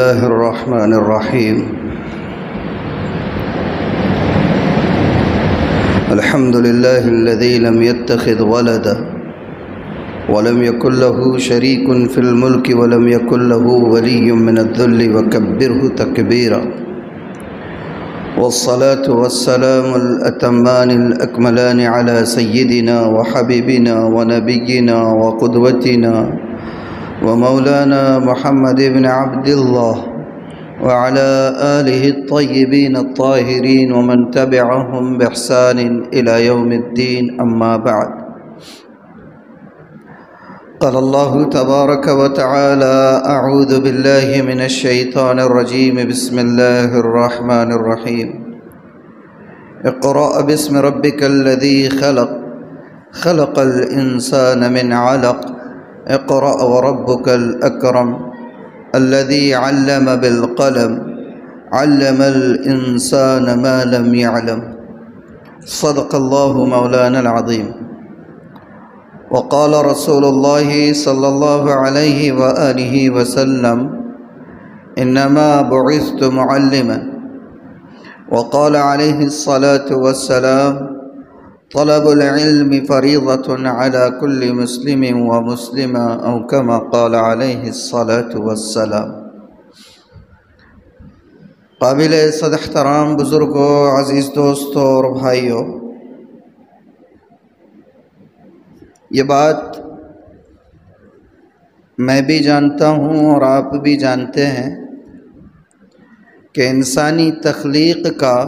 الله الرحمن الرحيم. الحمد لله الذي لم يتخذ ولدا ولم يكن له شريك في الملك ولم يكن له ولي من الذل وكبره تكبيرا. والصلاة والسلام الأتمان الأكملان على سيدنا وحبيبنا ونبينا وقدوتنا ومولانا محمد بن عبد الله وعلى آله الطيبين الطاهرين ومن تبعهم بإحسان إلى يوم الدين. أما بعد، قال الله تبارك وتعالى: أعوذ بالله من الشيطان الرجيم. بسم الله الرحمن الرحيم. اقرأ باسم ربك الذي خلق، خلق الإنسان من علق، اقرأ وربك الأكرم الذي علم بالقلم، علم الإنسان ما لم يعلم. صدق الله مولانا العظيم. وقال رسول الله صلى الله عليه وآله وسلم: إنما بعثت معلما. وقال عليه الصلاة والسلام: طلب العلم فريضة على كل مسلم ومسلمة، أو كما قال عليه الصلاة والسلام. قابل صد احترام بزرگوں، عزیز دوستوں اور بھائیوں، یہ بات میں بھی جانتا ہوں اور آپ بھی جانتے ہیں کہ انسانی تخلیق کا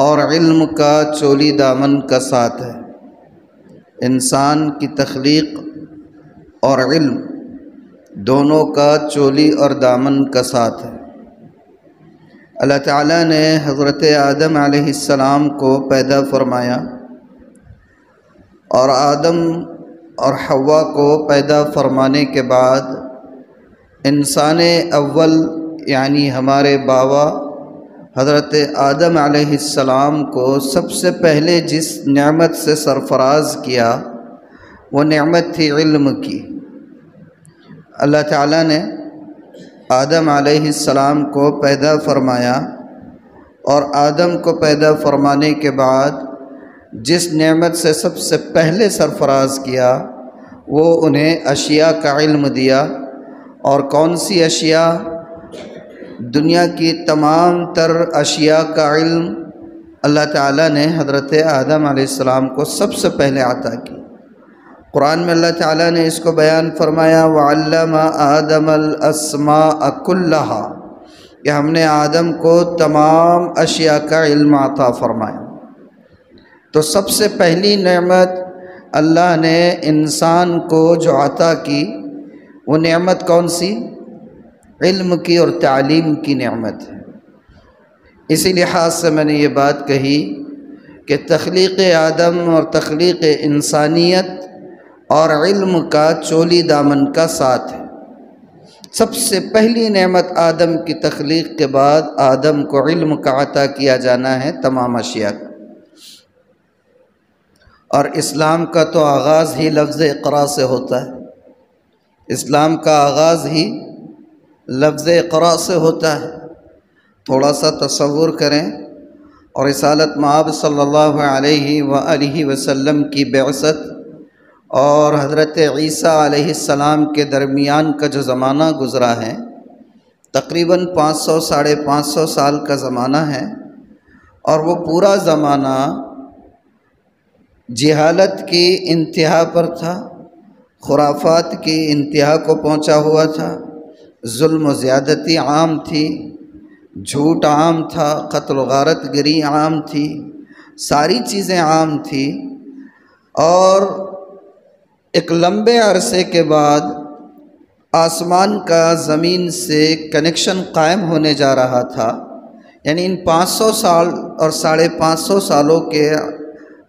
اور علم کا چولی دامن کا ساتھ ہے. انسان کی تخلیق اور علم دونوں کا چولی اور دامن کا ساتھ ہے. اللہ تعالیٰ نے حضرت آدم علیہ السلام کو پیدا فرمایا اور آدم اور حوا کو پیدا فرمانے کے بعد انسان اول یعنی ہمارے بابا حضرت آدم علیہ السلام کو سب سے پہلے جس نعمت سے سرفراز کیا وہ نعمت تھی علم کی. اللہ تعالیٰ نے آدم علیہ السلام کو پیدا فرمایا اور آدم کو پیدا فرمانے کے بعد جس نعمت سے سب سے پہلے سرفراز کیا وہ انہیں اشیاء کا علم دیا. اور کون سی اشیاء؟ دنیا کی تمام تر اشیاء کا علم اللہ تعالیٰ نے حضرت آدم علیہ السلام کو سب سے پہلے عطا کی. قرآن میں اللہ تعالیٰ نے اس کو بیان فرمایا: وَعَلَّمَ آدَمَ الْأَسْمَاءَ كُلَّهَا، کہ ہم نے آدم کو تمام اشیاء کا علم عطا فرمایا. تو سب سے پہلی نعمت اللہ نے انسان کو جو عطا کی وہ نعمت کون سی؟ علم کی اور تعلیم کی نعمت ہے. اسی لحاظ سے میں نے یہ بات کہی کہ تخلیق آدم اور تخلیق انسانیت اور علم کا چولی دامن کا ساتھ ہے. سب سے پہلی نعمت آدم کی تخلیق کے بعد آدم کو علم کا عطا کیا جانا ہے تمام اشیاء کا. اور اسلام کا تو آغاز ہی لفظ اقرا سے ہوتا ہے. اسلام کا آغاز ہی لفظ اقرا سے ہوتا ہے. تھوڑا سا تصور کریں، اور رسالت مآب صلی اللہ علیہ وآلہ وسلم کی بعثت اور حضرت عیسیٰ علیہ السلام کے درمیان کا جو زمانہ گزرا ہے تقریباً 500 ساڑھے 500 سال کا زمانہ ہے. اور وہ پورا زمانہ جہالت کی انتہا پر تھا، خرافات کی انتہا کو پہنچا ہوا تھا، ظلم و زیادتی عام تھی، جھوٹ عام تھا، قتل و غارت گری عام تھی، ساری چیزیں عام تھی. اور ایک لمبے عرصے کے بعد آسمان کا زمین سے کنیکشن قائم ہونے جا رہا تھا. یعنی ان 500 سال اور 550 سالوں کے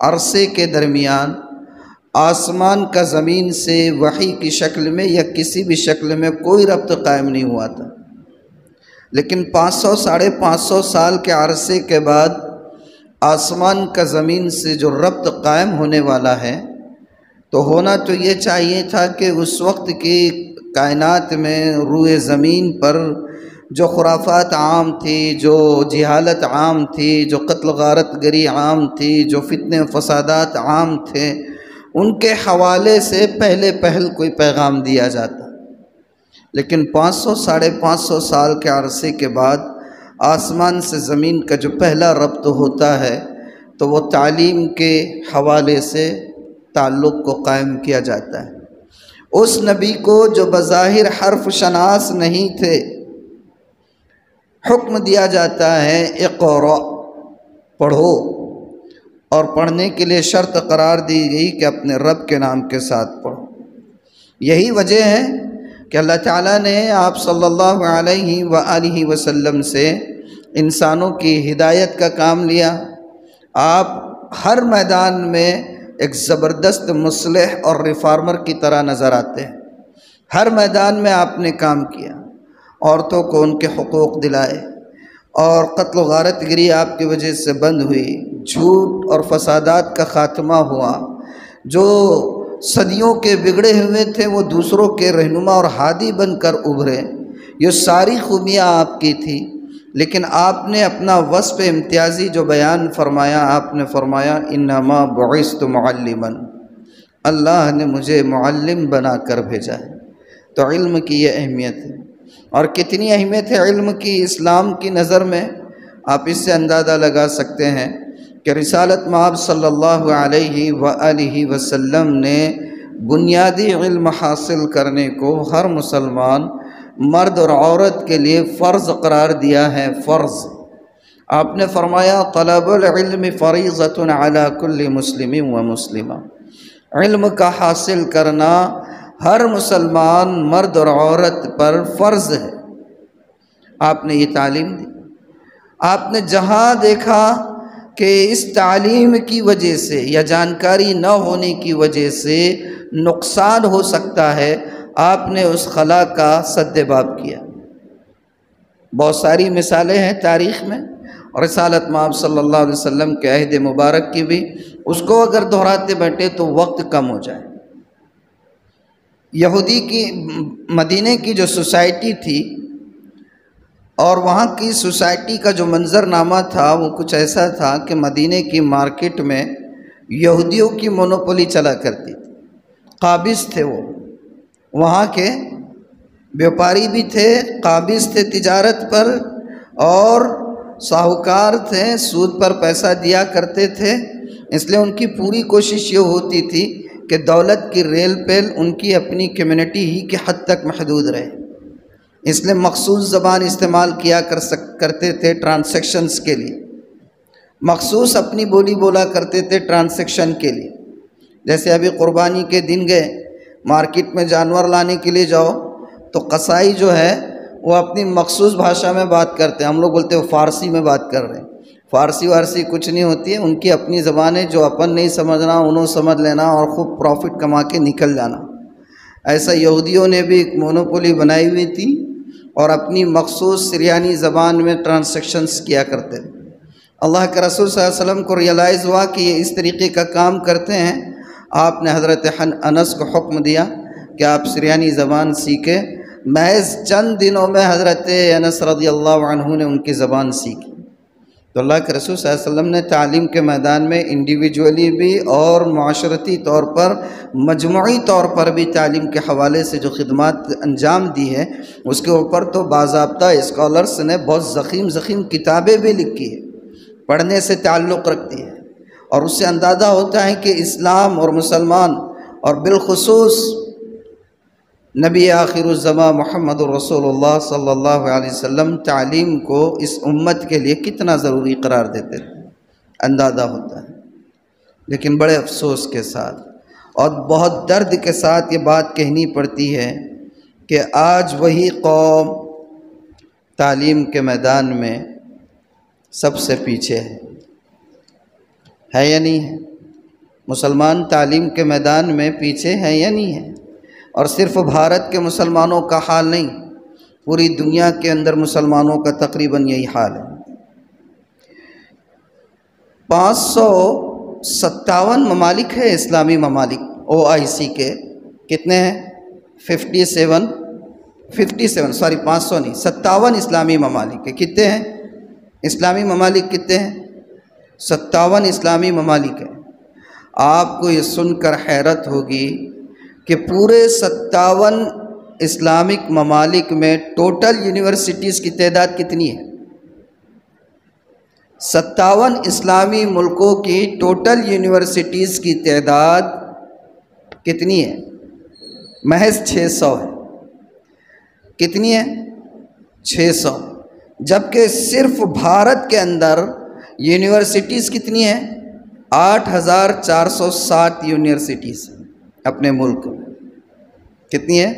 عرصے کے درمیان آسمان کا زمین سے وحی کی شکل میں یا کسی بھی شکل میں کوئی ربط قائم نہیں ہوا تھا. لیکن 500 ساڑھے 500 سال کے عرصے کے بعد آسمان کا زمین سے جو ربط قائم ہونے والا ہے تو ہونا تو یہ چاہیے تھا کہ اس وقت کی کائنات میں روئے زمین پر جو خرافات عام تھی، جو جہالت عام تھی، جو قتل غارت گری عام تھی، جو فتنے و فسادات عام تھے، ان کے حوالے سے پہل کوئی پیغام دیا جاتا۔ لیکن 500-550 سال کے عرصے کے بعد آسمان سے زمین کا جو پہلا ربط ہوتا ہے تو وہ تعلیم کے حوالے سے تعلق کو قائم کیا جاتا ہے۔ اس نبی کو جو بظاہر حرف شناس نہیں تھے، حکم دیا جاتا ہے اقرأ، پڑھو، اور پڑھنے کے لیے شرط قرار دی گئی کہ اپنے رب کے نام کے ساتھ پڑھو۔ یہی وجہ ہے کہ اللہ تعالیٰ نے آپ صلی اللہ علیہ وآلہ وسلم سے انسانوں کی ہدایت کا کام لیا۔ آپ ہر میدان میں ایک زبردست مصلح اور ریفارمر کی طرح نظر آتے ہیں۔ ہر میدان میں آپ نے کام کیا، عورتوں کو ان کے حقوق دلائے، اور قتل و غارت گری آپ کی وجہ سے بند ہوئی، جھوٹ اور فسادات کا خاتمہ ہوا، جو صدیوں کے بگڑے ہوئے تھے وہ دوسروں کے رہنما اور ہادی بن کر ابھرے۔ یہ ساری خوبیاں آپ کی تھی، لیکن آپ نے اپنا وصف امتیازی جو بیان فرمایا، آپ نے فرمایا انما بعثت معلما، اللہ نے مجھے معلم بنا کر بھیجا ہے۔ تو علم کی یہ اہمیت ہے، اور کتنی اہمیت ہے علم کی اسلام کی نظر میں، آپ اس سے اندازہ لگا سکتے ہیں کہ رسالت مآب صلی اللہ علیہ وآلہ وسلم نے بنیادی علم حاصل کرنے کو ہر مسلمان مرد اور عورت کے لیے فرض قرار دیا ہے۔ فرض، آپ نے فرمایا طلب العلم فریضۃ علی کل مسلم و مسلمہ، علم کا حاصل کرنا ہر مسلمان مرد اور عورت پر فرض ہے۔ آپ نے یہ تعلیم دی۔ آپ نے جہاں دیکھا کہ اس تعلیم کی وجہ سے یا جانکاری نہ ہونے کی وجہ سے نقصان ہو سکتا ہے، آپ نے اس خلا کا سد باب کیا۔ بہت ساری مثالیں ہیں تاریخ میں، اور رسالت مآب صلی اللہ علیہ وسلم کے عہد مبارک کی بھی، اس کو اگر دہراتے بیٹھے تو وقت کم ہو جائے۔ یہودی کی مدینے کی جو سوسائٹی تھی، اور وہاں کی سوسائٹی کا جو منظرنامہ تھا وہ کچھ ایسا تھا کہ مدینے کی مارکیٹ میں یہودیوں کی مونوپولی چلا کرتی تھی، قابض تھے وہ، وہاں کے بیوپاری بھی تھے، قابض تھے تجارت پر، اور ساہوکار تھے، سود پر پیسہ دیا کرتے تھے۔ اس لیے ان کی پوری کوشش یہ ہوتی تھی کہ دولت کی ریل پیل ان کی اپنی کمیونٹی ہی کے حد تک محدود رہے، اس لیے مخصوص زبان استعمال کیا کرتے تھے ٹرانزیکشنز کے لیے، مخصوص اپنی بولی بولا کرتے تھے ٹرانزیکشن کے لیے۔ جیسے ابھی قربانی کے دن گئے، مارکیٹ میں جانور لانے کے لیے جاؤ تو قصائی جو ہے وہ اپنی مخصوص بھاشا میں بات کرتے ہیں، ہم لوگ بولتے ہیں فارسی میں بات کر رہے ہیں۔ فارسی وارسی کچھ نہیں ہوتی ہے، ان کی اپنی زبانیں جو اپن نہیں سمجھنا انہوں سمجھ لینا اور خوب پروفٹ کما کے نکل جانا۔ ایسا یہودیوں نے بھی ایک مونوپولی بنائی ہوئی تھی، اور اپنی مخصوص سریانی زبان میں ٹرانزیکشنز کیا کرتے تھے۔ اللہ کے رسول صلی اللہ علیہ وسلم کو ریئلائز ہوا کہ یہ اس طریقے کا کام کرتے ہیں۔ آپ نے حضرت انس کو حکم دیا کہ آپ سریانی زبان سیکھیں۔ محض چند دنوں میں حضرت انس رضی اللہ عنہ نے ان کی زبان سیکھی۔ تو اللہ کے رسول صلی اللہ علیہ وسلم نے تعلیم کے میدان میں انڈیویجولی بھی اور معاشرتی طور پر، مجموعی طور پر بھی تعلیم کے حوالے سے جو خدمات انجام دی ہے، اس کے اوپر تو باضابطہ اسکالرس نے بہت ضخیم کتابیں بھی لکھی ہے، پڑھنے سے تعلق رکھتی ہے، اور اس سے اندازہ ہوتا ہے کہ اسلام اور مسلمان، اور بالخصوص نبی آخر الزمان محمد الرسول اللہ صلی اللہ علیہ وسلم تعلیم کو اس امت کے لیے کتنا ضروری قرار دیتے تھے، اندازہ ہوتا ہے۔ لیکن بڑے افسوس کے ساتھ اور بہت درد کے ساتھ یہ بات کہنی پڑتی ہے کہ آج وہی قوم تعلیم کے میدان میں سب سے پیچھے ہے یا نہیں ہے؟ مسلمان تعلیم کے میدان میں پیچھے ہے یا نہیں ہے؟ اور صرف بھارت کے مسلمانوں کا حال نہیں، پوری دنیا کے اندر مسلمانوں کا تقریباً یہی حال ہے۔ 557 ممالک ہے اسلامی ممالک OIC کے، کتنے ہیں؟ 57 500 نہیں، 57 اسلامی ممالک ہیں۔ کتنے ہیں اسلامی ممالک؟ کتنے ہیں؟ 57 اسلامی ممالک ہیں۔ آپ کو یہ سن کر حیرت ہوگی کہ پورے 57 اسلامک ممالک میں ٹوٹل یونیورسٹیز کی تعداد کتنی ہے؟ 57 اسلامی ملکوں کی ٹوٹل یونیورسٹیز کی تعداد کتنی ہے؟ محض 600 ہے۔ کتنی ہے؟ 600۔ جبکہ صرف بھارت کے اندر یونیورسٹیز کتنی ہیں؟ 8460 یونیورسٹیز اپنے ملک میں۔ کتنی ہے؟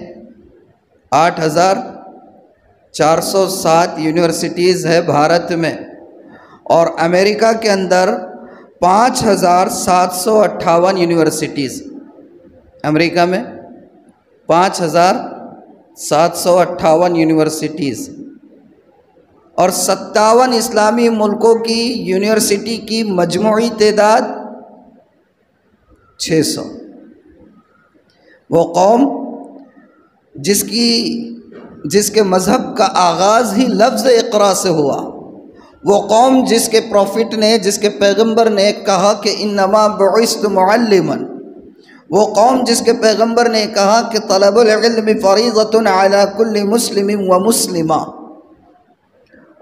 8460 یونیورسٹیز ہے بھارت میں، اور امریکہ کے اندر 5758 یونیورسٹیز۔ امریکہ میں 5758 یونیورسٹیز، اور 57 اسلامی ملکوں کی یونیورسٹی کی مجموعی تعداد 600۔ وہ قوم جس کے مذہب کا آغاز ہی لفظ اقرا سے ہوا، وہ قوم جس کے پروفٹ نے، جس کے پیغمبر نے کہا کہ انما بعثت معلما، وہ قوم جس کے پیغمبر نے کہا کہ طلب العلم فریضۃ علی کل مسلم و مسلمہ،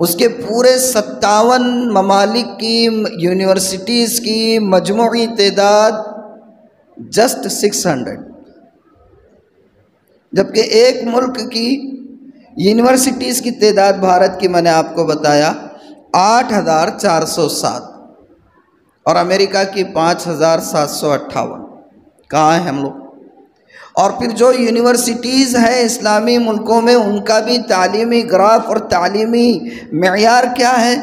اس کے پورے 57 ممالک کی یونیورسٹیز کی مجموعی تعداد جسٹ 600، جبکہ ایک ملک کی یونیورسٹیز کی تعداد بھارت کی میں نے آپ کو بتایا 8407، اور امریکہ کی 5758۔ کہاں ہیں ہم لوگ؟ اور پھر جو یونیورسٹیز ہیں اسلامی ملکوں میں، ان کا بھی تعلیمی گراف اور تعلیمی معیار کیا ہے؟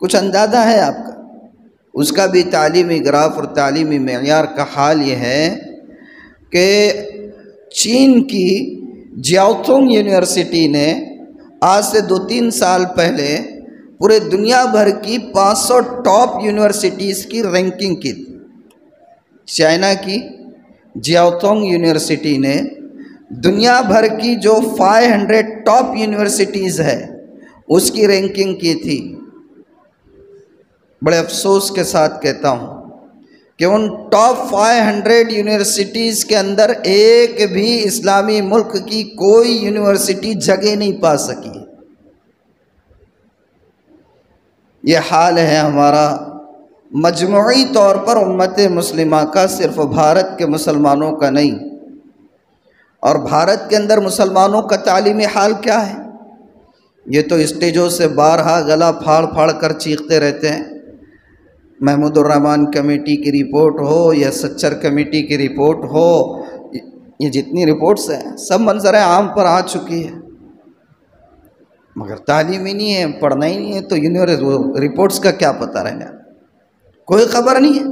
کچھ اندازہ ہے آپ کا؟ اس کا بھی تعلیمی گراف اور تعلیمی معیار کا حال یہ ہے کہ چین کی جیاؤتونگ یونیورسٹی نے آج سے 2-3 سال پہلے پورے دنیا بھر کی 500 ٹاپ یونیورسٹیز کی رینکنگ کی تھی۔ چائنا کی جیاؤتونگ یونیورسٹی نے دنیا بھر کی جو 500 ٹاپ یونیورسٹیز ہے اس کی رینکنگ کی تھی۔ بڑے افسوس کے ساتھ کہتا ہوں کہ ان ٹاپ 500 یونیورسٹیز کے اندر ایک بھی اسلامی ملک کی کوئی یونیورسٹی جگہ نہیں پا سکی۔ یہ حال ہے ہمارا مجموعی طور پر امت مسلمہ کا، صرف بھارت کے مسلمانوں کا نہیں۔ اور بھارت کے اندر مسلمانوں کا تعلیمی حال کیا ہے؟ یہ تو اسٹیجوں سے بارہا گلا پھاڑ پھاڑ کر چیختے رہتے ہیں۔ محمود الرحمن کمیٹی کی رپورٹ ہو یا سچر کمیٹی کی رپورٹ ہو، یہ جتنی رپورٹس ہیں سب منظر عام پر آ چکی ہے، مگر تعلیم ہی نہیں ہے، پڑھنا ہی نہیں ہے، تو رپورٹس کا کیا پتہ رہنا؟ کوئی خبر نہیں ہے۔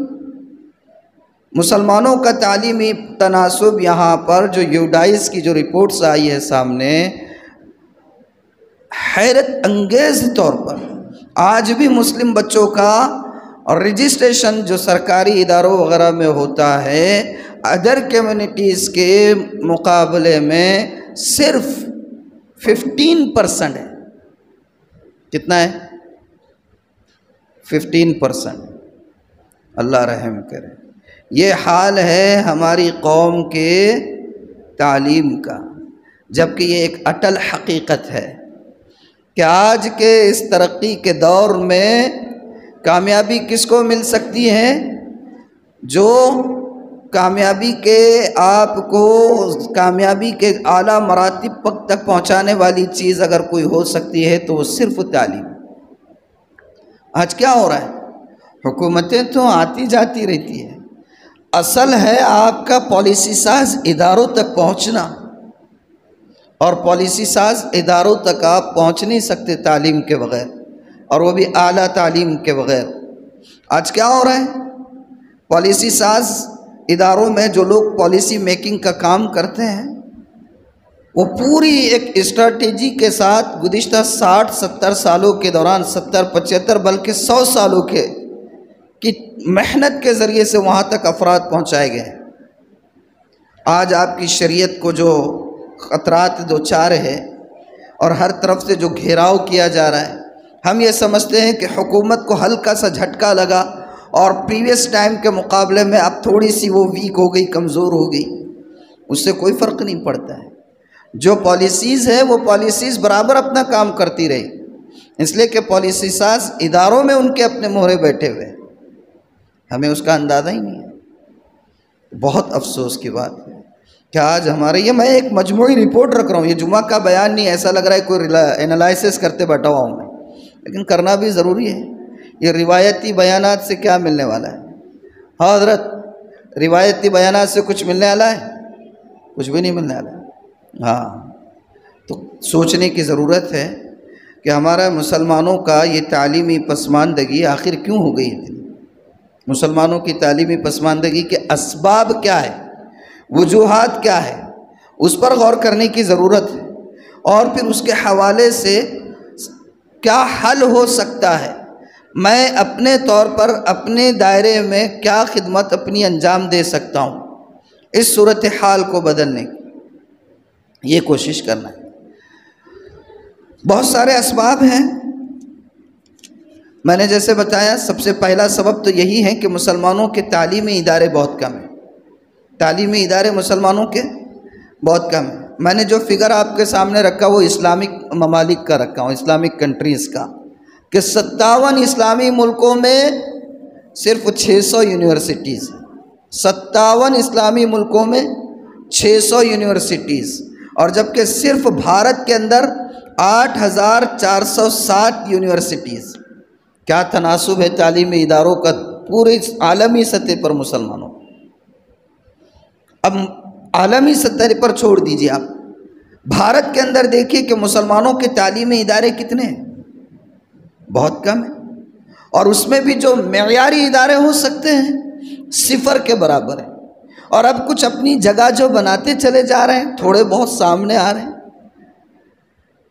مسلمانوں کا تعلیمی تناسب یہاں پر جو یوڈائز کی جو رپورٹس آئی ہے سامنے، حیرت انگیز طور پر آج بھی مسلم بچوں کا اور رجسٹریشن جو سرکاری اداروں وغیرہ میں ہوتا ہے ادر کمیونٹیز کے مقابلے میں صرف 15% ہے۔ کتنا ہے؟ 15%۔ اللہ رحم کرے۔ یہ حال ہے ہماری قوم کے تعلیم کا، جبکہ یہ ایک اٹل حقیقت ہے کہ آج کے اس ترقی کے دور میں کامیابی کس کو مل سکتی ہے؟ جو کامیابی کے آپ کو کامیابی کے اعلیٰ مراتب تک پہنچانے والی چیز اگر کوئی ہو سکتی ہے تو وہ صرف تعلیم۔ آج کیا ہو رہا ہے؟ حکومتیں تو آتی جاتی رہتی ہے، اصل ہے آپ کا پالیسی ساز اداروں تک پہنچنا، اور پالیسی ساز اداروں تک آپ پہنچ نہیں سکتے تعلیم کے بغیر، اور وہ بھی اعلیٰ تعلیم کے بغیر۔ آج کیا ہو رہا ہے؟ پالیسی ساز اداروں میں جو لوگ پالیسی میکنگ کا کام کرتے ہیں وہ پوری ایک اسٹریٹجی کے ساتھ گزشتہ 60-70 سالوں کے دوران، 70-75 بلکہ 100 سالوں کی محنت کے ذریعے سے وہاں تک افراد پہنچائے گئے۔ آج آپ کی شریعت کو جو خطرات دو چار ہے اور ہر طرف سے جو گھیراؤ کیا جا رہا ہے، ہم یہ سمجھتے ہیں کہ حکومت کو ہلکا سا جھٹکا لگا اور پریویس ٹائم کے مقابلے میں اب تھوڑی سی وہ ویک ہو گئی، کمزور ہو گئی، اس سے کوئی فرق نہیں پڑتا ہے۔ جو پالیسیز ہے وہ پالیسیز برابر اپنا کام کرتی رہی، اس لیے کہ پالیسی ساز اداروں میں ان کے اپنے مہرے بیٹھے ہوئے، ہمیں اس کا اندازہ ہی نہیں ہے۔ بہت افسوس کی بات ہے کہ آج ہمارے یہ، میں ایک مجموعی رپورٹ رکھ رہا ہوں، یہ جمعہ کا بیان نہیں، ایسا لگ رہا ہے کوئی انالائسس کرتے بیٹھا ہوا ہوں میں، لیکن کرنا بھی ضروری ہے۔ یہ روایتی بیانات سے کیا ملنے والا ہے؟ ہاں حضرت، روایتی بیانات سے کچھ ملنے والا ہے؟ کچھ بھی نہیں ملنے والا ہے۔ ہاں، تو سوچنے کی ضرورت ہے کہ ہمارا مسلمانوں کا یہ تعلیمی پسماندگی آخر کیوں ہو گئی تھی؟ مسلمانوں کی تعلیمی پسماندگی کے اسباب کیا ہے، وجوہات کیا ہے، اس پر غور کرنے کی ضرورت ہے، اور پھر اس کے حوالے سے کیا حل ہو سکتا ہے، میں اپنے طور پر اپنے دائرے میں کیا خدمت اپنی انجام دے سکتا ہوں اس صورتحال کو بدلنے کی، یہ کوشش کرنا ہے۔ بہت سارے اسباب ہیں، میں نے جیسے بتایا سب سے پہلا سبب تو یہی ہے کہ مسلمانوں کے تعلیمی ادارے بہت کم ہیں، تعلیمی ادارے مسلمانوں کے بہت کم ہیں۔ میں نے جو فگر آپ کے سامنے رکھا وہ اسلامک ممالک کا رکھا ہوں، اسلامک کنٹریز کا، کہ 57 اسلامی ملکوں میں صرف 600 یونیورسٹیز ہیں، 57 اسلامی ملکوں میں 600 یونیورسٹیز، اور جبکہ صرف بھارت کے اندر 8460 یونیورسٹیز۔ کیا تناسب ہے تعلیمی اداروں کا پورے عالمی سطح پر مسلمانوں۔ اب عالمی سطح پر چھوڑ دیجیے، آپ بھارت کے اندر دیکھیے کہ مسلمانوں کے تعلیمی ادارے کتنے ہیں، بہت کم ہیں، اور اس میں بھی جو معیاری ادارے ہو سکتے ہیں 0 کے برابر ہیں، اور اب کچھ اپنی جگہ جو بناتے چلے جا رہے ہیں، تھوڑے بہت سامنے آ رہے ہیں۔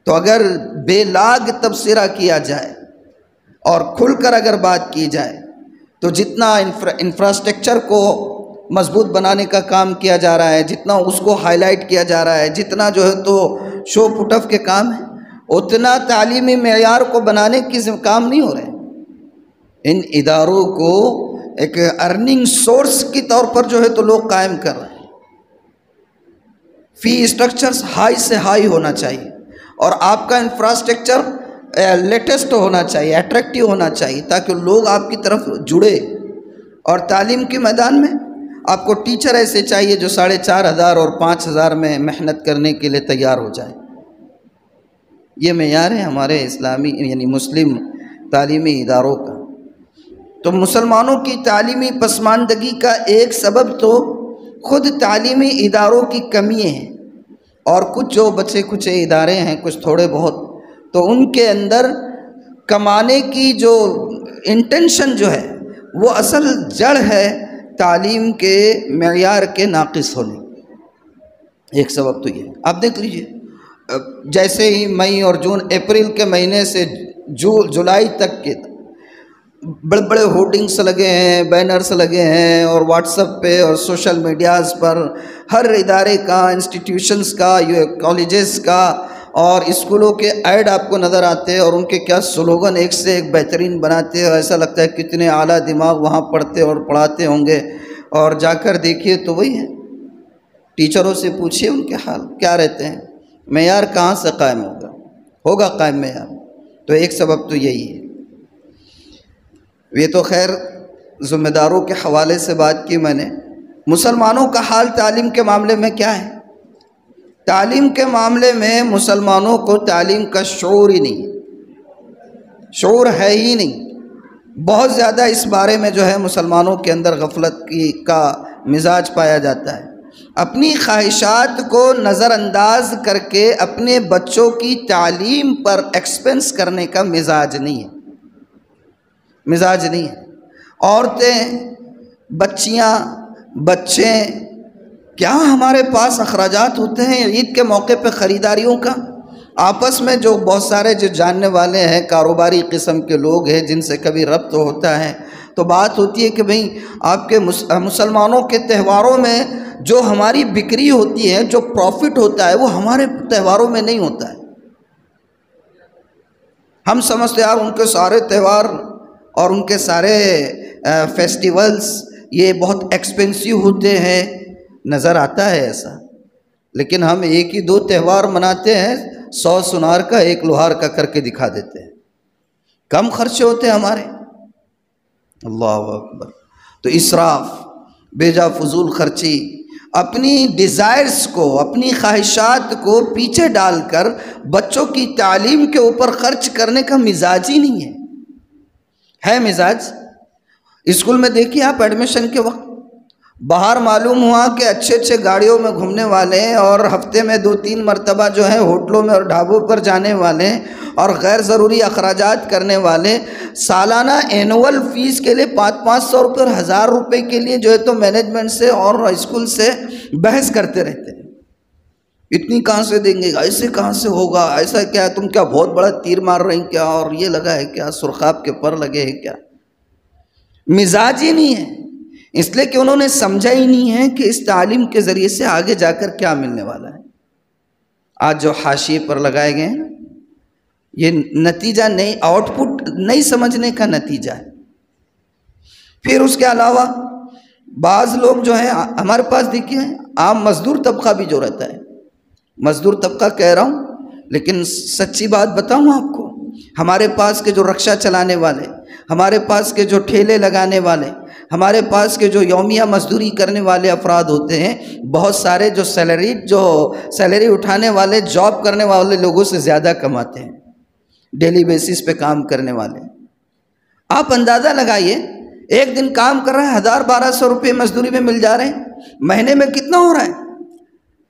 تو اگر بے لاگ تبصرہ کیا جائے اور کھل کر اگر بات کی جائے تو جتنا انفراسٹرکچر کو مضبوط بنانے کا کام کیا جا رہا ہے، جتنا اس کو ہائی لائٹ کیا جا رہا ہے، جتنا جو ہے تو شو پٹ اپ کے کام ہے، اتنا تعلیمی معیار کو بنانے کی کام نہیں ہو رہے۔ ان اداروں کو ایک ارننگ سورس کی طور پر جو ہے تو لوگ قائم کر رہے ہیں۔ فی اسٹرکچرز ہائی سے ہائی ہونا چاہیے، اور آپ کا انفراسٹرکچر لیٹسٹ ہونا چاہیے، اٹریکٹیو ہونا چاہیے، تاکہ لوگ آپ کی طرف جڑے۔ اور تعلیم کے میدان میں آپ کو ٹیچر ایسے چاہیے جو 4500 اور 5000 میں محنت کرنے کے لیے تیار ہو جائے۔ یہ معیار ہے ہمارے اسلامی یعنی مسلم تعلیمی اداروں کا۔ تو مسلمانوں کی تعلیمی پسماندگی کا ایک سبب تو خود تعلیمی اداروں کی کمی ہے، اور کچھ جو بچے کچھ ادارے ہیں کچھ تھوڑے بہت، تو ان کے اندر کمانے کی جو انٹینشن جو ہے وہ اصل جڑ ہے تعلیم کے معیار کے ناقص ہونے۔ ایک سبب تو یہ ہے۔ آپ دیکھ لیجئے، جیسے ہی مئی اور جون اپریل کے مہینے سے جولائی تک کے بڑے بڑے ہورڈنگس لگے ہیں، بینرز لگے ہیں، اور واٹس ایپ پہ اور سوشل میڈیاز پر ہر ادارے کا، انسٹیٹیوشنز کا، کالجز کا اور اسکولوں کے ایڈ آپ کو نظر آتے ہیں، اور ان کے کیا سلوگن ایک سے ایک بہترین بناتے ہیں، اور ایسا لگتا ہے کتنے اعلیٰ دماغ وہاں پڑھتے اور پڑھاتے ہوں گے، اور جا کر دیکھیے تو وہی ہے۔ ٹیچروں سے پوچھیے ان کے حال کیا رہتے ہیں، معیار کہاں سے قائم ہوگا قائم معیار؟ تو ایک سبب تو یہی ہے۔ یہ تو خیر ذمہ داروں کے حوالے سے بات کی میں نے۔ مسلمانوں کا حال تعلیم کے معاملے میں کیا ہے؟ تعلیم کے معاملے میں مسلمانوں کو تعلیم کا شعور ہی نہیں، شعور ہے ہی نہیں۔ بہت زیادہ اس بارے میں جو ہے مسلمانوں کے اندر غفلت کا مزاج پایا جاتا ہے۔ اپنی خواہشات کو نظر انداز کر کے اپنے بچوں کی تعلیم پر ایکسپنس کرنے کا مزاج نہیں ہے، مزاج نہیں ہے۔ عورتیں، بچیاں، بچے، کیا ہمارے پاس اخراجات ہوتے ہیں عید کے موقع پہ خریداریوں کا؟ آپس میں جو بہت سارے جو جاننے والے ہیں، کاروباری قسم کے لوگ ہیں جن سے کبھی ربط ہوتا ہے، تو بات ہوتی ہے کہ بھئی آپ کے مسلمانوں کے تہواروں میں جو ہماری بکری ہوتی ہے، جو پروفٹ ہوتا ہے، وہ ہمارے تہواروں میں نہیں ہوتا ہے۔ ہم سمجھتے ہیں یار ان کے سارے تہوار اور ان کے سارے فیسٹیولز یہ بہت ایکسپینسیو ہوتے ہیں، نظر آتا ہے ایسا، لیکن ہم ایک ہی 2 تہوار مناتے ہیں، 100 سونار کا 1 لوہار کا کر کے دکھا دیتے ہیں، کم خرچے ہوتے ہیں ہمارے۔ اللہ اکبر۔ تو اسراف، بے جا فضول خرچی، اپنی ڈیزائرز کو، اپنی خواہشات کو پیچھے ڈال کر بچوں کی تعلیم کے اوپر خرچ کرنے کا مزاج ہی نہیں ہے مزاج؟ اسکول میں دیکھیے آپ ایڈمیشن کے وقت باہر معلوم ہوا کہ اچھے اچھے گاڑیوں میں گھومنے والے اور ہفتے میں 2-3 مرتبہ جو ہے ہوٹلوں میں اور ڈھابوں پر جانے والے اور غیر ضروری اخراجات کرنے والے سالانہ اینول فیس کے لیے 500 روپے اور 1000 روپے کے لیے جو ہے تو مینجمنٹ سے اور اسکول سے بحث کرتے رہتے ہیں۔ اتنی کہاں سے دیں گے، ایسے کہاں سے ہوگا، ایسا کیا ہے، تم کیا بہت بڑا تیر مار رہی کیا، اور یہ لگا ہے کیا، سرخاب کے پر لگے ہیں کیا؟ مزاج ہی نہیں ہے، اس لیے کہ انہوں نے سمجھا ہی نہیں ہے کہ اس تعلیم کے ذریعے سے آگے جا کر کیا ملنے والا ہے۔ آج جو حاشیے پر لگائے گئے ہیں یہ نتیجہ نہیں، آؤٹ پٹ نہیں سمجھنے کا نتیجہ ہے۔ پھر اس کے علاوہ بعض لوگ جو ہیں ہمارے پاس دیکھیے عام مزدور طبقہ بھی جو رہتا ہے، مزدور طبقہ کہہ رہا ہوں لیکن سچی بات بتاؤں آپ کو، ہمارے پاس کے جو رکشہ چلانے والے، ہمارے پاس کے جو ٹھیلے لگانے والے، ہمارے پاس کے جو یومیہ مزدوری کرنے والے افراد ہوتے ہیں، بہت سارے جو سیلری اٹھانے والے، جاب کرنے والے لوگوں سے زیادہ کماتے ہیں، ڈیلی بیسس پہ کام کرنے والے۔ آپ اندازہ لگائیے، ایک دن کام کر رہے ہیں 1000-1200 روپے مزدوری میں مل جا رہے ہیں، مہینے میں کتنا ہو رہا ہے؟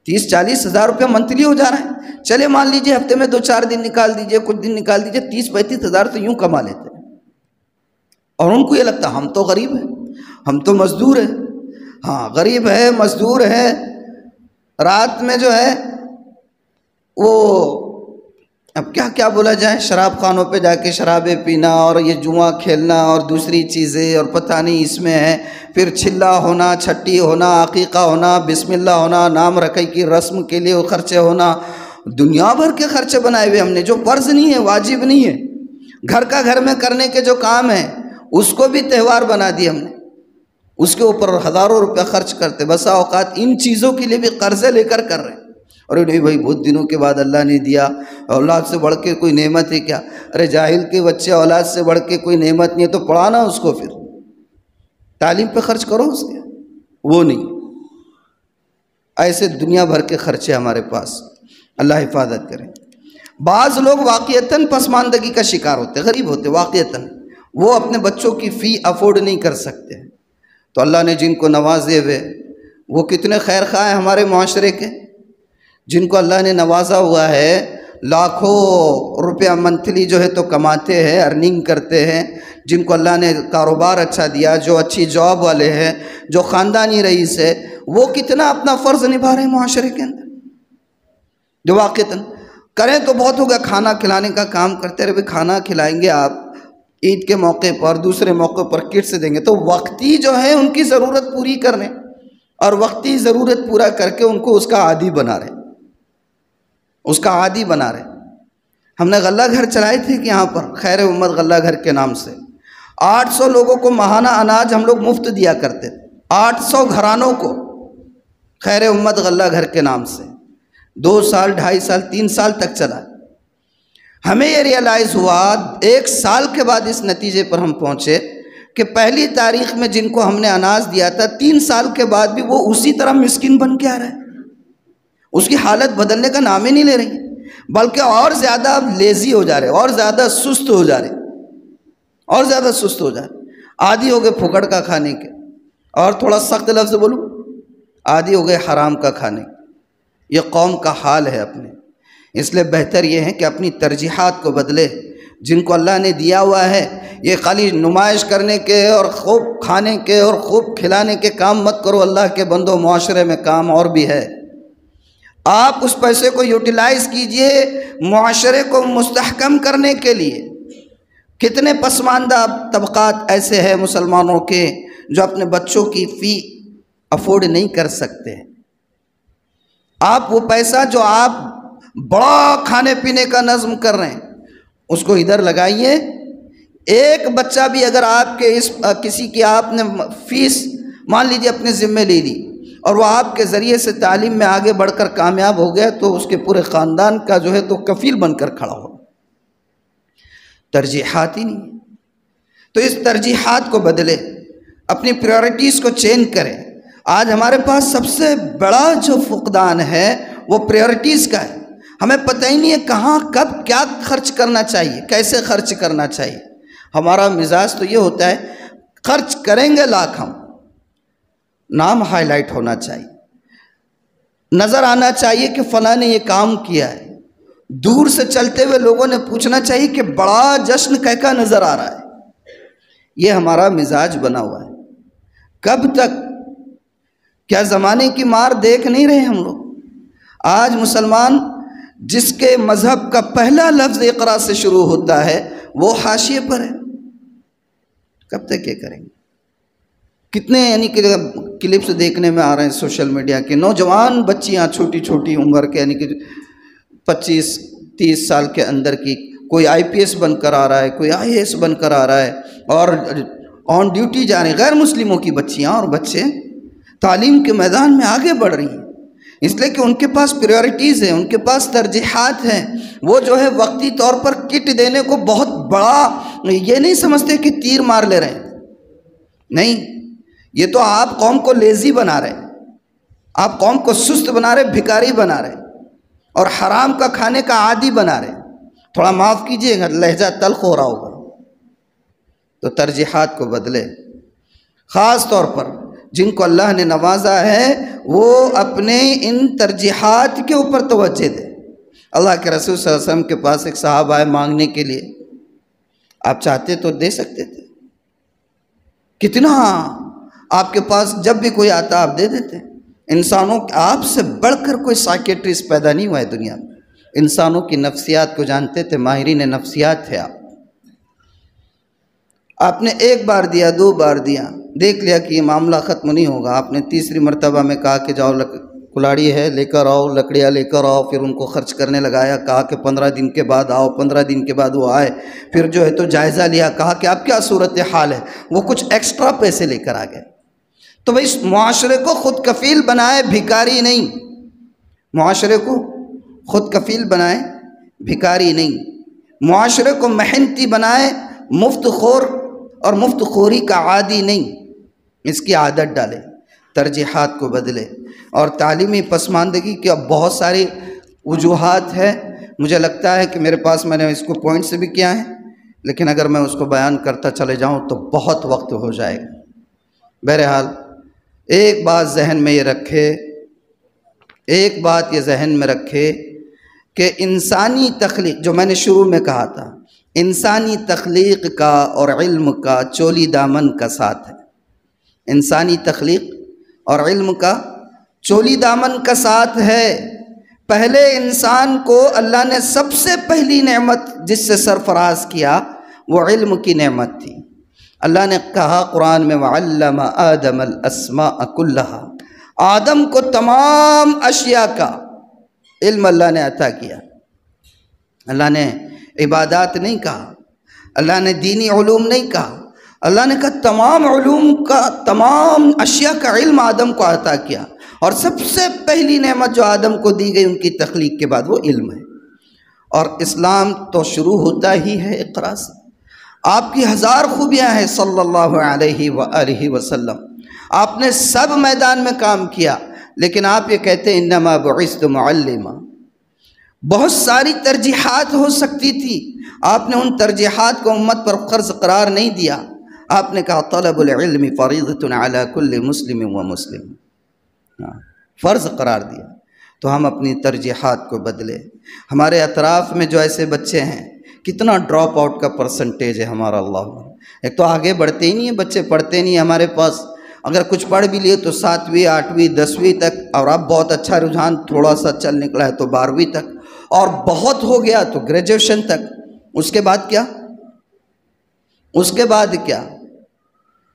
30-40 ہزار روپے منتھلی ہو جا رہا ہے۔ چلے مان لیجئے ہفتے میں 2-4 دن نکال دیجئے، کچھ دن نکال دیجئے، 30-35 ہزار تو یوں کما لیتے ہیں، اور ان کو یہ لگتا ہے ہم تو غریب ہیں، ہم تو مزدور ہیں۔ ہاں غریب ہے، مزدور ہے، رات میں جو ہے وہ اب کیا کیا بولا جائے، شراب خانوں پہ جا کے شرابیں پینا اور یہ جوا کھیلنا اور دوسری چیزیں اور پتہ نہیں اس میں ہے، پھر چھلا ہونا، چھٹی ہونا، عقیقہ ہونا، بسم اللہ ہونا، نام رکھائی کی رسم کے لیے خرچے ہونا، دنیا بھر کے خرچے بنائے ہوئے ہم نے، جو فرض نہیں ہے، واجب نہیں ہے۔ گھر کا گھر میں کرنے کے جو کام ہیں اس کو بھی تہوار بنا دیا ہم نے، اس کے اوپر ہزاروں روپے خرچ کرتے، بسا اوقات ان چیزوں کے لیے بھی قرضے لے کر رہے ہیں۔ ارے نہیں بھائی بہت دنوں کے بعد اللہ نے دیا، اولاد سے بڑھ کے کوئی نعمت ہے کیا؟ ارے جاہل کے بچے اولاد سے بڑھ کے کوئی نعمت نہیں ہے تو پڑھانا اس کو، پھر تعلیم پہ خرچ کرو اس کے، وہ نہیں۔ ایسے دنیا بھر کے خرچے ہمارے پاس، اللہ حفاظت کرے۔ بعض لوگ واقعتاً پسماندگی کا شکار ہوتے، غریب ہوتے واقعتاً، وہ اپنے بچوں کی فی افورڈ نہیں کر سکتے، تو اللہ نے جن کو نوازے ہوئے وہ کتنے خیر خواہ ہیں ہمارے معاشرے کے، جن کو اللہ نے نوازا ہوا ہے، لاکھوں روپیہ منتھلی جو ہے تو کماتے ہیں، ارننگ کرتے ہیں، جن کو اللہ نے کاروبار اچھا دیا، جو اچھی جاب والے ہیں، جو خاندانی رئیس ہے، وہ کتنا اپنا فرض نبھا رہے ہیں معاشرے کے اندر، جو واقعتاً کریں تو بہت ہوگا، کھانا کھلانے کا کام کرتے رہے، کھانا کھلائیں گے آپ عید کے موقع پر، دوسرے موقع پر کٹس دیں گے، تو وقتی جو ہے ان کی ضرورت پوری کرنے اور وقتی ضرورت پورا کر کے ان کو اس کا عادی بنا رہے، اس کا عادی بنا رہے۔ ہم نے غلہ گھر چلائے تھے کہ یہاں پر خیر امت غلہ گھر کے نام سے 800 لوگوں کو ماہانہ اناج ہم لوگ مفت دیا کرتے تھے، 800 گھرانوں کو خیر امت غلہ گھر کے نام سے، 2 سال 2.5 سال 3 سال تک چلا۔ ہمیں یہ ریئلائز ہوا 1 سال کے بعد اس نتیجے پر ہم پہنچے کہ پہلی تاریخ میں جن کو ہم نے اناج دیا تھا 3 سال کے بعد بھی وہ اسی طرح مسکین بن کے آ رہا ہے، اس کی حالت بدلنے کا نام ہی نہیں لے رہی، بلکہ اور زیادہ لیزی ہو جا رہے، اور زیادہ سست ہو جا رہے، اور زیادہ سست ہو جا رہے، عادی ہو گئے پھکڑ کا کھانے کے، اور تھوڑا سخت لفظ بولوں، عادی ہو گئے حرام کا کھانے کے۔ یہ قوم کا حال ہے اپنے، اس لیے بہتر یہ ہے کہ اپنی ترجیحات کو بدلے، جن کو اللہ نے دیا ہوا ہے یہ خالی نمائش کرنے کے اور خوب کھانے کے اور خوب کھلانے کے کام مت کرو، اللہ کے بندو معاشرے میں کام اور بھی ہے، آپ اس پیسے کو یوٹیلائز کیجئے معاشرے کو مستحکم کرنے کے لیے، کتنے پسماندہ طبقات ایسے ہیں مسلمانوں کے جو اپنے بچوں کی فی افورڈ نہیں کر سکتے. آپ وہ پیسہ جو آپ بڑا کھانے پینے کا نظم کر رہے ہیں اس کو ادھر لگائیے. ایک بچہ بھی اگر آپ کے کسی کی آپ نے فیس مان لیجیے اپنے ذمے لے لی اور وہ آپ کے ذریعے سے تعلیم میں آگے بڑھ کر کامیاب ہو گیا تو اس کے پورے خاندان کا جو ہے تو کفیل بن کر کھڑا ہو. ترجیحات ہی نہیں. تو اس ترجیحات کو بدلے، اپنی پریورٹیز کو چینج کریں. آج ہمارے پاس سب سے بڑا جو فقدان ہے وہ پریورٹیز کا ہے. ہمیں پتہ ہی نہیں ہے کہاں کب کیا خرچ کرنا چاہیے، کیسے خرچ کرنا چاہیے. ہمارا مزاج تو یہ ہوتا ہے خرچ کریں گے لاکھ، ہم نام ہائی لائٹ ہونا چاہیے، نظر آنا چاہیے کہ فلاں نے یہ کام کیا ہے. دور سے چلتے ہوئے لوگوں نے پوچھنا چاہیے کہ بڑا جشن کیسا نظر آ رہا ہے. یہ ہمارا مزاج بنا ہوا ہے. کب تک؟ کیا زمانے کی مار دیکھ نہیں رہے ہم لوگ؟ آج مسلمان جس کے مذہب کا پہلا لفظ اقرا سے شروع ہوتا ہے وہ حاشیے پر ہے. کب تک یہ کریں گے؟ کتنے یعنی کہ کلپس دیکھنے میں آ رہے ہیں سوشل میڈیا کے، نوجوان بچیاں چھوٹی چھوٹی عمر کے یعنی کہ 25-30 سال کے اندر کی، کوئی آئی پی ایس بن کر آ رہا ہے، کوئی آئی اے ایس بن کر آ رہا ہے اور آن ڈیوٹی جا رہے ہیں. غیر مسلموں کی بچیاں اور بچے تعلیم کے میدان میں آگے بڑھ رہی ہیں اس لیے کہ ان کے پاس پریورٹیز ہیں، ان کے پاس ترجیحات ہیں. وہ جو ہے وقتی طور پر کٹ دینے کو بہت بڑا یہ نہیں سمجھتے کہ تیر مار لے رہے ہیں. نہیں، یہ تو آپ قوم کو لیزی بنا رہے ہیں، آپ قوم کو سست بنا رہے، بھکاری بنا رہے اور حرام کا کھانے کا عادی بنا رہے. تھوڑا معاف کیجئے گا، لہجہ تلخ ہو رہا ہوگا. تو ترجیحات کو بدلے. خاص طور پر جن کو اللہ نے نوازا ہے وہ اپنے ان ترجیحات کے اوپر توجہ دے. اللہ کے رسول صلی اللہ علیہ وسلم کے پاس ایک صحابہ آئے مانگنے کے لیے. آپ چاہتے تو دے سکتے تھے، کتنا آپ کے پاس جب بھی کوئی آتا آپ دے دیتے. انسانوں آپ سے بڑھ کر کوئی سائیکیٹرسٹ پیدا نہیں ہوا ہے دنیا میں. انسانوں کی نفسیات کو جانتے تھے، ماہرین نفسیات تھے. آپ نے ایک بار دیا، 2 بار دیا، دیکھ لیا کہ یہ معاملہ ختم نہیں ہوگا. آپ نے تیسری مرتبہ میں کہا کہ جاؤ کلاڑی ہے لے کر آؤ، لکڑیاں لے کر آؤ. پھر ان کو خرچ کرنے لگایا، کہا کہ 15 دن کے بعد آؤ. 15 دن کے بعد وہ آئے. پھر جو ہے تو جائزہ لیا، کہا کہ اب کیا صورتحال ہے. وہ کچھ ایکسٹرا پیسے لے کر آ گئے. تو بھائی اس معاشرے کو خود کفیل بنائے، بھکاری نہیں. معاشرے کو خود کفیل بنائے، بھکاری نہیں. معاشرے کو محنتی بنائے، مفت خور اور مفت خوری کا عادی نہیں. اس کی عادت ڈالے، ترجیحات کو بدلے. اور تعلیمی پسماندگی کی اب بہت ساری وجوہات ہیں. مجھے لگتا ہے کہ میرے پاس میں نے اس کو پوائنٹ سے بھی کیا ہے، لیکن اگر میں اس کو بیان کرتا چلے جاؤں تو بہت وقت ہو جائے گا. بہرحال ایک بات ذہن میں یہ رکھے، ایک بات یہ ذہن میں رکھے کہ انسانی تخلیق، جو میں نے شروع میں کہا تھا، انسانی تخلیق کا اور علم کا چولی دامن کا ساتھ ہے. انسانی تخلیق اور علم کا چولی دامن کا ساتھ ہے. پہلے انسان کو اللہ نے سب سے پہلی نعمت جس سے سرفراز کیا وہ علم کی نعمت تھی. اللہ نے کہا قرآن میں وَعَلَّمَ آدَمَ الْأَسْمَاءَ كُلَّهَا، آدم کو تمام اشیاء کا علم اللہ نے عطا کیا. اللہ نے عبادات نہیں کہا، اللہ نے دینی علوم نہیں کہا، اللہ نے کہا تمام علوم کا، تمام اشیاء کا علم آدم کو عطا کیا. اور سب سے پہلی نعمت جو آدم کو دی گئی ان کی تخلیق کے بعد وہ علم ہے. اور اسلام تو شروع ہوتا ہی ہے اقرا سے. آپ کی 1000 خوبیاں ہیں صلی اللہ علیہ وآلہ وسلم. آپ نے سب میدان میں کام کیا، لیکن آپ یہ کہتے ہیں انما بعثت معلما. بہت ساری ترجیحات ہو سکتی تھی، آپ نے ان ترجیحات کو امت پر فرض قرار نہیں دیا. آپ نے کہا طلب العلم فریضۃ علی کل مسلم و مسلم، فرض قرار دیا. تو ہم اپنی ترجیحات کو بدلے. ہمارے اطراف میں جو ایسے بچے ہیں، کتنا ڈراپ آؤٹ کا پرسنٹیج ہے ہمارا. اللہ، ایک تو آگے بڑھتے ہی نہیں ہیں بچے، پڑھتے نہیں ہمارے پاس. اگر کچھ پڑھ بھی لیے تو 7ویں 8ویں 10ویں تک، اور اب بہت اچھا رجحان تھوڑا سا چل نکلا ہے تو 12ویں تک، اور بہت ہو گیا تو گریجویشن تک. اس کے بعد کیا؟ اس کے بعد کیا؟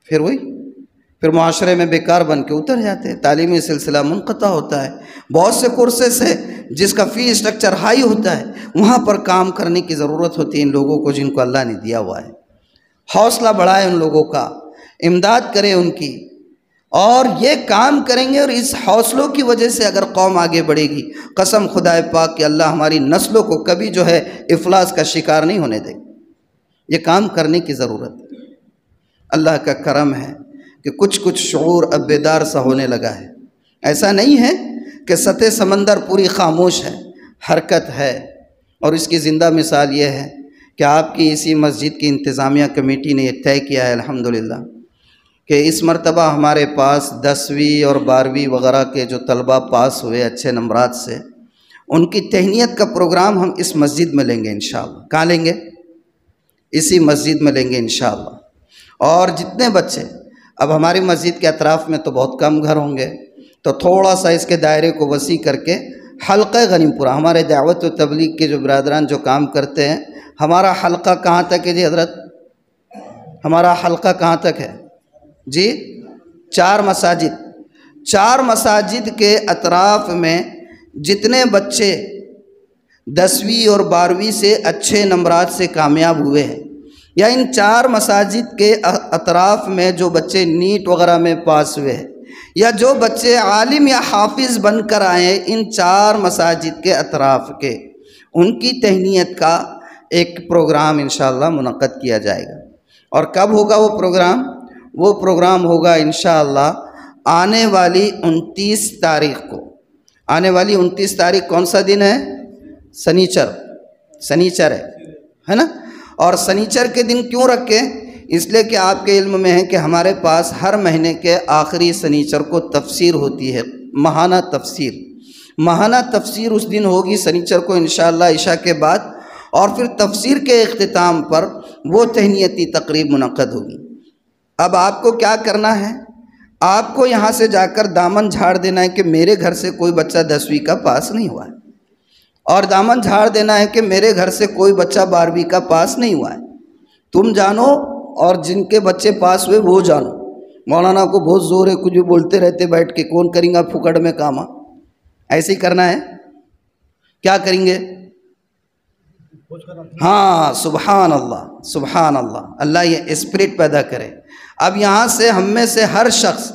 پھر معاشرے میں بیکار بن کے اتر جاتے ہیں، تعلیمی سلسلہ منقطع ہوتا ہے۔ بہت سے کورسز ہے جس کا فی اسٹرکچر ہائی ہوتا ہے، وہاں پر کام کرنے کی ضرورت ہوتی ہے ان لوگوں کو جن کو اللہ نے دیا ہوا ہے۔ حوصلہ بڑھائے ان لوگوں کا، امداد کرے ان کی، اور یہ کام کریں گے، اور اس حوصلوں کی وجہ سے اگر قوم آگے بڑھے گی، قسم خدائے پاک کہ اللہ ہماری نسلوں کو کبھی جو ہے افلاس کا شکار نہیں ہونے دے۔ یہ کام کرنے کی ضرورت ہے۔ اللہ کا کرم ہے کہ کچھ شعور اب بیدار سا ہونے لگا ہے۔ ایسا نہیں ہے کہ سطح سمندر پوری خاموش ہے، حرکت ہے، اور اس کی زندہ مثال یہ ہے کہ آپ کی اسی مسجد کی انتظامیہ کمیٹی نے یہ طے کیا ہے الحمدللہ کہ اس مرتبہ ہمارے پاس 10ویں اور 12ویں وغیرہ کے جو طلبہ پاس ہوئے اچھے نمبرات سے، ان کی تہنیت کا پروگرام ہم اس مسجد میں لیں گے انشاءاللہ۔ کہاں لیں گے؟ اسی مسجد میں لیں گے انشاءاللہ۔ اور جتنے بچے، اب ہماری مسجد کے اطراف میں تو بہت کم گھر ہوں گے، تو تھوڑا سا اس کے دائرے کو وسیع کر کے حلقہ غنیم پورہ، ہمارے دعوت و تبلیغ کے جو برادران جو کام کرتے ہیں، ہمارا حلقہ کہاں تک ہے جی حضرت؟ ہمارا حلقہ کہاں تک ہے جی؟ 4 مساجد۔ 4 مساجد کے اطراف میں جتنے بچے 10ویں اور 12ویں سے اچھے نمبرات سے کامیاب ہوئے ہیں، یا ان 4 مساجد کے اطراف میں جو بچے نیٹ وغیرہ میں پاس ہوئے ہیں، یا جو بچے عالم یا حافظ بن کر آئے ان 4 مساجد کے اطراف کے، ان کی تہنیت کا ایک پروگرام انشاءاللہ منعقد کیا جائے گا۔ اور کب ہوگا وہ پروگرام؟ وہ پروگرام ہوگا انشاءاللہ آنے والی 29 تاریخ کو۔ آنے والی 29 تاریخ کون سا دن ہے؟ سنیچر ہے نا؟ اور سنیچر کے دن کیوں رکھے؟ اس لیے کہ آپ کے علم میں ہے کہ ہمارے پاس ہر مہینے کے آخری سنیچر کو تفسیر ہوتی ہے، ماہانہ تفسیر۔ ماہانہ تفسیر اس دن ہوگی سنیچر کو انشاءاللہ عشاء کے بعد، اور پھر تفسیر کے اختتام پر وہ تہنیتی تقریب منعقد ہوگی۔ اب آپ کو کیا کرنا ہے؟ آپ کو یہاں سے جا کر دامن جھاڑ دینا ہے کہ میرے گھر سے کوئی بچہ 10ویں کا پاس نہیں ہوا ہے، اور دامن جھاڑ دینا ہے کہ میرے گھر سے کوئی بچہ 12ویں کا پاس نہیں ہوا ہے۔ تم جانو اور جن کے بچے پاس ہوئے وہ جانو۔ مولانا کو بہت زور ہے، کچھ بھی بولتے رہتے بیٹھ کے، کون کریں گا پھکڑ میں کام؟ ایسے ہی کرنا ہے؟ کیا کریں گے؟ ہاں، سبحان اللہ، سبحان اللہ، اللہ یہ اسپرٹ پیدا کرے۔ اب یہاں سے ہم میں سے ہر شخص،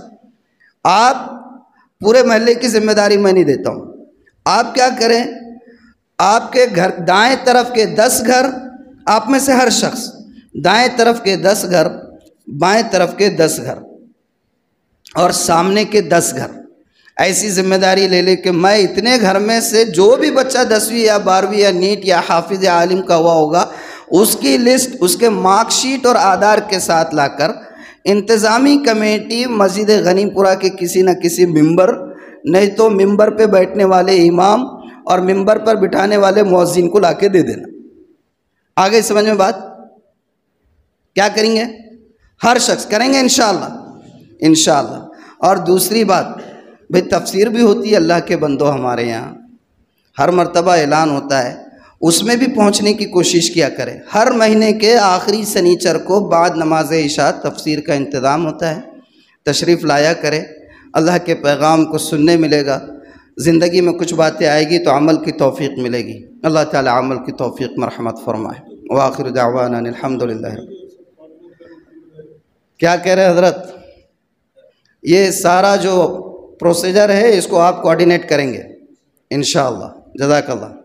آپ پورے محلے کی ذمہ داری میں نہیں دیتا ہوں، آپ کیا کریں، آپ کے گھر دائیں طرف کے 10 گھر، آپ میں سے ہر شخص دائیں طرف کے 10 گھر، بائیں طرف کے 10 گھر، اور سامنے کے 10 گھر، ایسی ذمہ داری لے لے کہ میں اتنے گھر میں سے جو بھی بچہ 10ویں یا 12ویں یا نیٹ یا حافظ یا عالم کا ہوا ہوگا، اس کی لسٹ، اس کے مارک شیٹ اور آدھار کے ساتھ لا کر انتظامی کمیٹی مسجد غنیم پورہ کے کسی نہ کسی ممبر، نہیں تو ممبر پہ بیٹھنے والے امام اور ممبر پر بٹھانے والے مؤذن کو لا کے دے دینا۔ آگے سمجھ میں بات؟ کیا کریں گے؟ ہر شخص کریں گے انشاءاللہ، انشاءاللہ۔ اور دوسری بات، بھئی تفسیر بھی ہوتی ہے اللہ کے بندوں، ہمارے یہاں ہر مرتبہ اعلان ہوتا ہے، اس میں بھی پہنچنے کی کوشش کیا کرے۔ ہر مہینے کے آخری سنیچر کو بعد نماز عشاء تفسیر کا انتظام ہوتا ہے، تشریف لایا کرے، اللہ کے پیغام کو سننے ملے گا، زندگی میں کچھ باتیں آئے گی تو عمل کی توفیق ملے گی۔ اللہ تعالی عمل کی توفیق مرحمت فرمائے۔ وآخر دعوانا الحمدللہ۔ کیا کہہ رہے حضرت؟ یہ سارا جو پروسیجر ہے اس کو آپ کوآرڈینیٹ کریں گے انشاءاللہ۔ جزاک اللہ۔